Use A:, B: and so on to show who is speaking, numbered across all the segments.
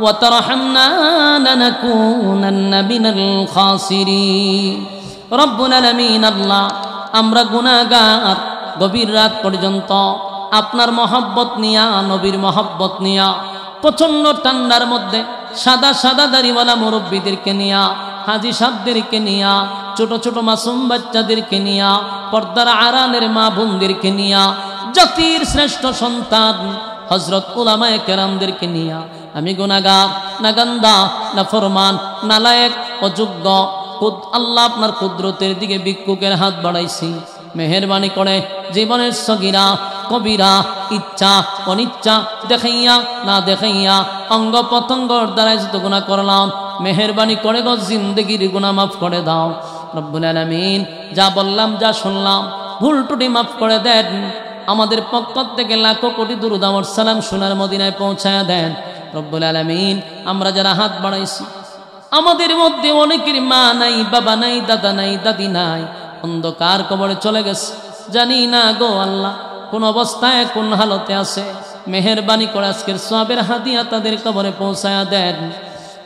A: وترحمنا لنكونن من الخاسرين রব্বুল আলামিন আল্লাহ আমরা গুনাহগার গভীর রাত পর্যন্ত আপনার মহব্বত নিয়া নবীর মহব্বত নিয়া প্রচন্ড ঠান্ডার মধ্যে সাদা সাদা দাড়িওয়ালা মুরব্বীদেরকে নিয়া হাজী সাহেবদেরকে নিয়া ছোট ছোট মাসুম বাচ্চাদেরকে নিয়া পর্দার আড়ালের মা বোনদেরকে নিয়া জাতির শ্রেষ্ঠ সন্তান হযরত উলামায়ে কেরামদেরকে নিয়া আমি গুনাহগার নাগান্দা নাফরমান নালায়েক অযোগ্য আল্লাহ আপনার কুদরতের দিকে ভিক্ষুকের হাত বাড়াইছি মেহেরবানি করে জীবনের সগীরা কবিরা ইচ্ছা অনিচ্ছা দেখাইয়া না দেখাইয়া অঙ্গ প্রত্যঙ্গর দ্বারা যত গুনাহ করলাম মেহেরবানি করে গো জিন্দেগির গুনাহ মাফ করে দাও রব্বুল আলামিন যা বললাম যা শুনলাম ভুল ত্রুটি মাফ করে দেন আমাদের পক্ষ থেকে লাখো কোটি দুরূদ ও সালাম সোনার মদিনায় পৌঁছায়া দেন রব্বুল আলামিন আমরা যারা হাত বাড়াইছি আমাদের মধ্যে অনেকের মা নাই বাবা নাই দাদা নাই দাদি নাই অন্ধকার কবরে চলে গেছে জানি না গো আল্লাহ কোন অবস্থায় কোন হালতে আছে মেহেরবানি করে আজকের সওয়াবের হাদিয়া তাদের কবরে পৌঁছায়া দেন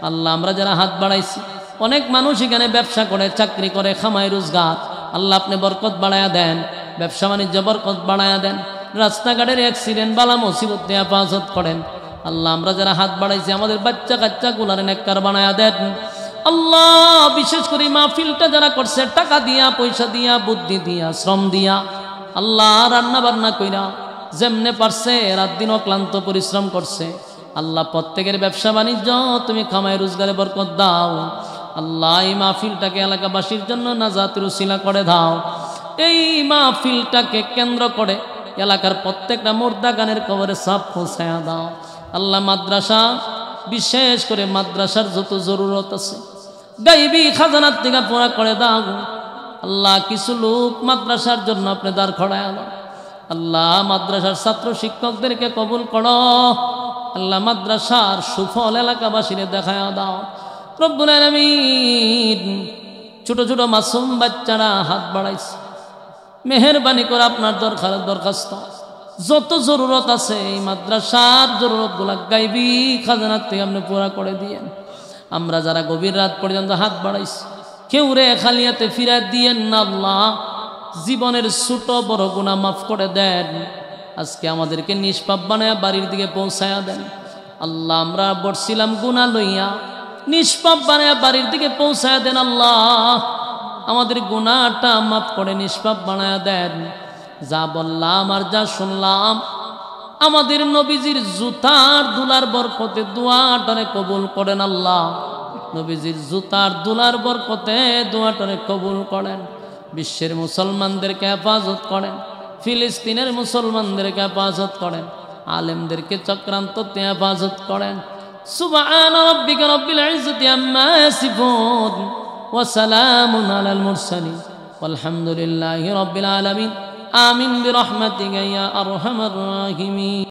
A: আল্লাহ আমরা যারা হাত বাড়াইছি অনেক মানুষ এখানে ব্যবসা করে চাকরি করে খামাই রোজগার আল্লাহ আপনি বরকত বাড়ায়া দেন ব্যবসা বাণিজ্য বরকত বাড়ায়া দেন রাস্তাঘাটের অ্যাক্সিডেন্ট বালা মুসিবত থেকে হেফাজত করেন আল্লাহ আমরা যারা হাত বাড়াইছি আমাদের বাচ্চা কাচ্চা গুলার নেককার বানায়া দেন আল্লাহ বিশেষ করে মাহফিলটা যারা করছে টাকা দিয়া পয়সা দিয়া বুদ্ধি দিয়া শ্রম দিয়া আল্লাহ রান্না বান্না কইরা যেমনে পারছে রাত দিন অক্লান্ত পরিশ্রম করছে আল্লাহ প্রত্যেকের ব্যবসা বাণিজ্য তুমি খামাই রোজগারে বরকত দাও আল্লাহ এই মাহফিলটাকে এলাকাবাসীর জন্য নাজাতের উসিলা করে দাও এই মাহফিলটাকে কেন্দ্র করে এলাকার প্রত্যেকটা মুর্দা গানের কবরে সব পৌঁছায়া দাও আল্লাহ মাদ্রাসা বিশেষ করে মাদ্রাসার যত জরুরত আছে গাইবি খাজানার থেকে পুরা করে দাও আল্লাহ কিছু লোক মাদ্রাসার জন্য আপনি দাঁড় খড়ায় দাও আল্লাহ মাদ্রাসার ছাত্র শিক্ষকদেরকে কবুল করো আল্লাহ মাদ্রাসার সুফল এলাকাবাসীরে দেখায়া দাও রব্বুল আলামিন ছোট ছোট মাসুম বাচ্চারা হাত বাড়াইছে মেহেরবানি করে আপনার দরখাস্ত যত জরুরত আছে এই মাদ্রাসার জরুরত গুলা গাইবি খাজানার থেকে আপনি পুরা করে দিয়েন আমরা যারা গভীর রাত পর্যন্ত হাত বাড়াইছি কেউ রে খালিয়াতে ফিরায় দিয়েন না আল্লাহ জীবনের ছোট বড় গুনাহ মাফ করে দেন আজকে আমাদেরকে নিষ্পাপ বানায়া বাড়ির দিকে পৌঁছায়া দেন আল্লাহ আমরা বসছিলাম গুনাহ লইয়া নিষ্পাপ বানায়া বাড়ির দিকে পৌঁছায়া দেন আল্লাহ আমাদের গুনাহটা মাফ করে নিষ্পাপ বানায়া দেন যা বললাম আর যা শুনলাম আমাদের নবীজির জুতার দুলার বরকতে দোয়াটারে কবুল করেন আল্লাহ নবীজির জুতার দুলার বরকতে দোয়াটারে কবুল করেন বিশ্বের মুসলমানদেরকে হেফাজত করেন ফিলিস্তিনের মুসলমানদেরকে হেফাজত করেন আলেমদেরকে চক্রান্ত থেকে হেফাজত করেন সুবহান রাব্বিকা রব্বিল ইজ্জাতি আম্মা ইয়াসিফুন ওয়া সালামুন আলাল মুরসালিন ওয়ালহামদুলিল্লাহি রাব্বিল আলামিন آمين برحمتك يا أرحم الراحمين